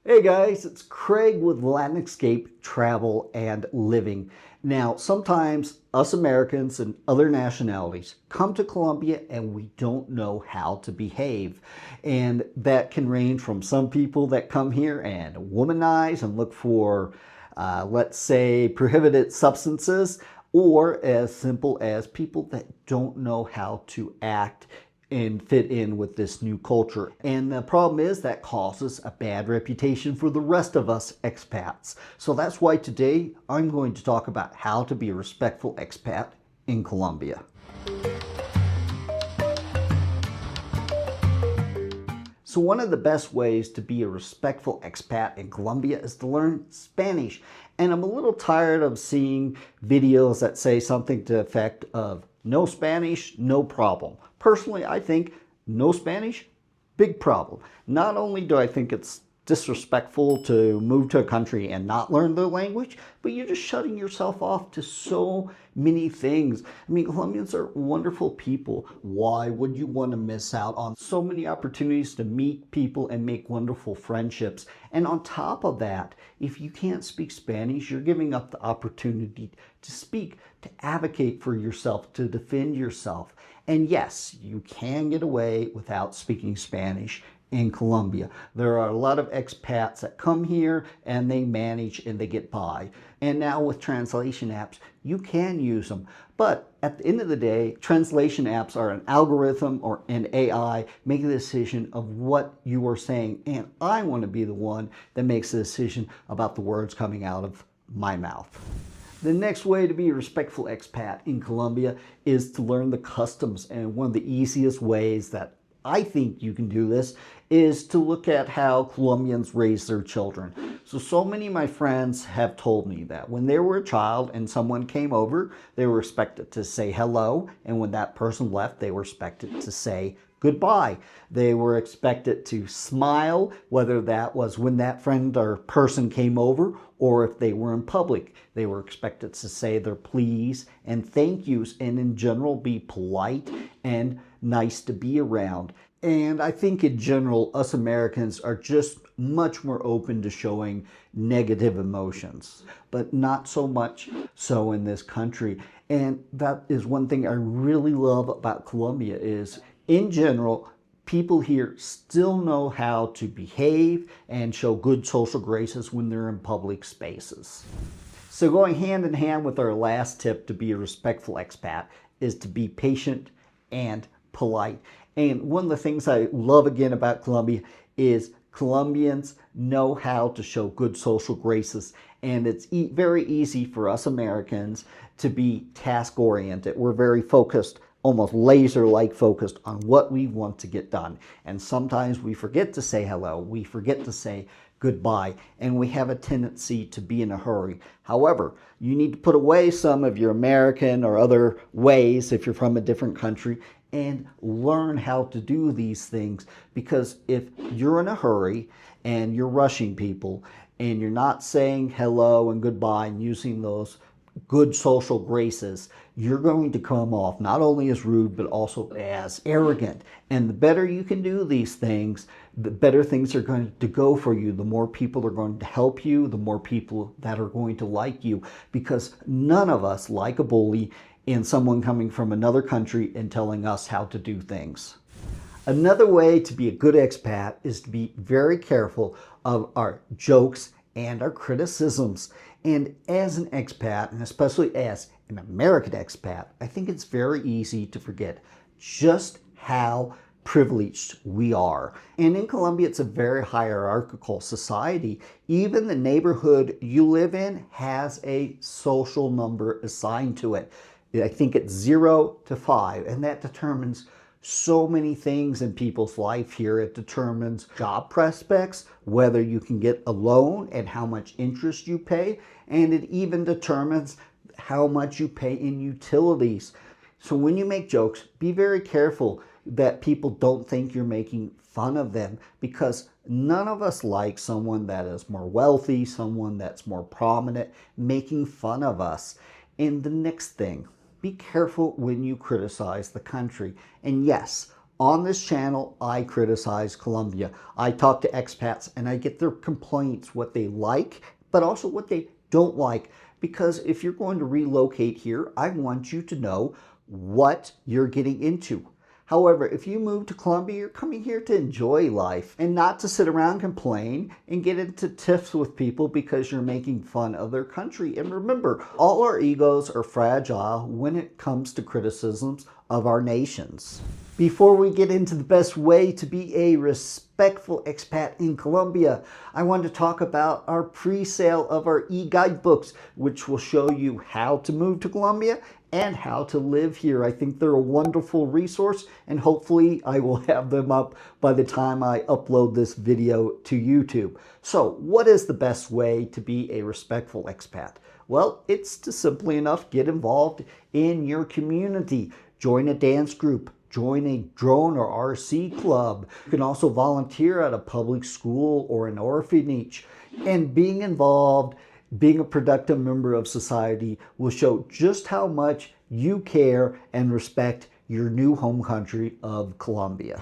Hey guys, it's Craig with Landscape Travel and Living. Now, sometimes us Americans and other nationalities come to Colombia and we don't know how to behave. And that can range from some people that come here and womanize and look for, let's say, prohibited substances, or as simple as people that don't know how to act and fit in with this new culture. And the problem is that causes a bad reputation for the rest of us expats. So that's why today I'm going to talk about how to be a respectful expat in Colombia. So one of the best ways to be a respectful expat in Colombia is to learn Spanish. And I'm a little tired of seeing videos that say something to the effect of no Spanish, no problem. Personally, I think no Spanish, big problem. Not only do I think it's disrespectful to move to a country and not learn their language, but you're just shutting yourself off to so many things. I mean, Colombians are wonderful people. Why would you want to miss out on so many opportunities to meet people and make wonderful friendships? And on top of that, if you can't speak Spanish, you're giving up the opportunity to speak, to advocate for yourself, to defend yourself. And yes, you can get away without speaking Spanish in Colombia. There are a lot of expats that come here and they manage and they get by. And now with translation apps, you can use them. But at the end of the day, translation apps are an algorithm or an AI making the decision of what you are saying. And I want to be the one that makes the decision about the words coming out of my mouth. The next way to be a respectful expat in Colombia is to learn the customs. And one of the easiest ways that I think you can do this is to look at how Colombians raise their children. So many of my friends have told me that when they were a child and someone came over, they were expected to say hello. And when that person left, they were expected to say goodbye. They were expected to smile, whether that was when that friend or person came over or if they were in public. They were expected to say their please and thank yous and in general be polite and nice to be around. And I think in general, us Americans are just much more open to showing negative emotions, but not so much so in this country. And that is one thing I really love about Colombia is, in general, people here still know how to behave and show good social graces when they're in public spaces. So going hand in hand with our last tip to be a respectful expat is to be patient and polite. And one of the things I love again about Colombia is Colombians know how to show good social graces. And it's very easy for us Americans to be task oriented. We're very focused, almost laser-like focused on what we want to get done. And sometimes we forget to say hello. We forget to say goodbye, and we have a tendency to be in a hurry. However, you need to put away some of your American or other ways if you're from a different country and learn how to do these things, because if you're in a hurry and you're rushing people and you're not saying hello and goodbye and using those good social graces, you're going to come off not only as rude but also as arrogant. And the better you can do these things, the better things are going to go for you. The more people are going to help you, the more people that are going to like you, because none of us like a bully in someone coming from another country and telling us how to do things. Another way to be a good expat is to be very careful of our jokes and our criticisms. And as an expat, and especially as an American expat, I think it's very easy to forget just how privileged we are. And in Colombia, it's a very hierarchical society. Even the neighborhood you live in has a social number assigned to it. I think it's 0 to 5, and that determines so many things in people's life here. It determines job prospects, whether you can get a loan and how much interest you pay, and it even determines how much you pay in utilities. So when you make jokes, be very careful that people don't think you're making fun of them, because none of us like someone that is more wealthy, someone that's more prominent, making fun of us. And the next thing, be careful when you criticize the country. And yes, On this channel, I criticize Colombia. I talk to expats and I get their complaints, what they like, but also what they don't like. Because if you're going to relocate here, I want you to know what you're getting into. However, if you move to Colombia, you're coming here to enjoy life and not to sit around, complain, and get into tiffs with people because you're making fun of their country. And remember, all our egos are fragile when it comes to criticisms of our nations. Before we get into the best way to be a respectful expat in Colombia, I want to talk about our pre-sale of our e-guidebooks, which will show you how to move to Colombia and how to live here. I think they're a wonderful resource, and hopefully I will have them up by the time I upload this video to YouTube. So what is the best way to be a respectful expat? Well, it's to simply enough get involved in your community. Join a dance group. Join a drone or RC club. You can also volunteer at a public school or an orphanage. And being involved, being a productive member of society will show just how much you care and respect your new home country of Colombia.